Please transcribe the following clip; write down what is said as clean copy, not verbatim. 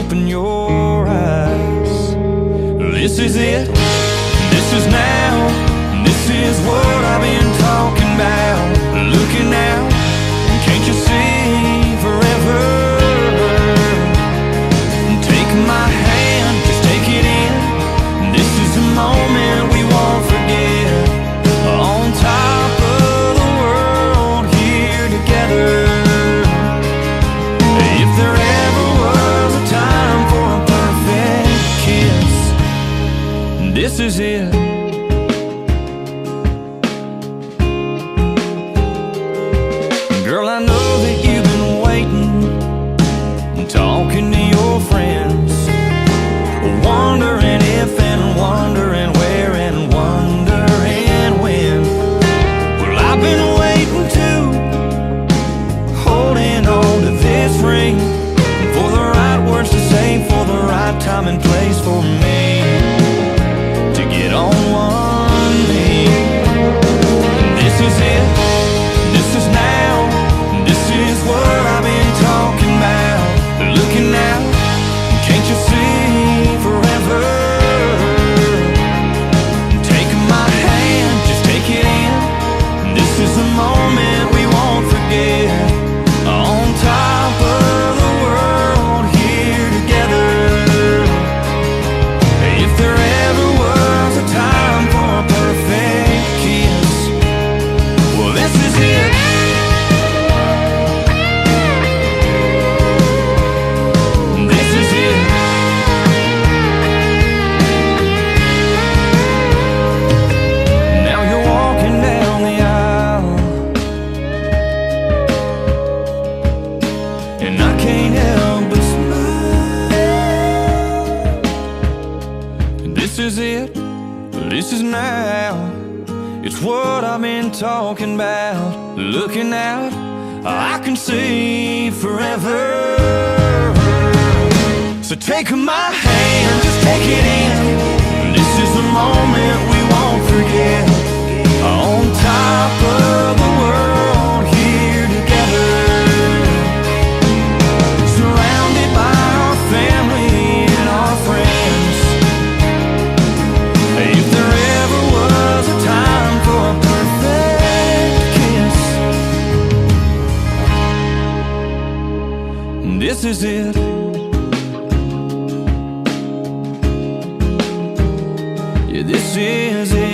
open your eyes. This is it, this is now, this is what I've been talking about. Looking out, can't you see forever? Take my hand, just take it in. This is a moment we won't forget. On top of the world, here together. If there ever was a time for a perfect kiss, this is it. Girl, I know that you've been waiting, talking to your friends, wondering if and wondering where and wondering when. Well, I've been waiting too, holding on to this ring, for the right words to say, for the right time and place for me to get on one knee. This is it, this is now, this is what I've been talking about. Looking out, can't you see forever? Take my hand, just take it in. This is a moment we won't forget. On top of the world, here together. If there ever was a time for a perfect kiss, well, this is it. This is it. Now you're walking down the aisle, and I can't help but smile. This is it, this is now. It's what I've been talking about. Looking out, I can see forever. So take my hand, just take it in. This is the moment we won't forget. On top of the world, here together. Surrounded by our family and our friends. If there ever was a time for a perfect kiss, this is it. Yeah, this is it.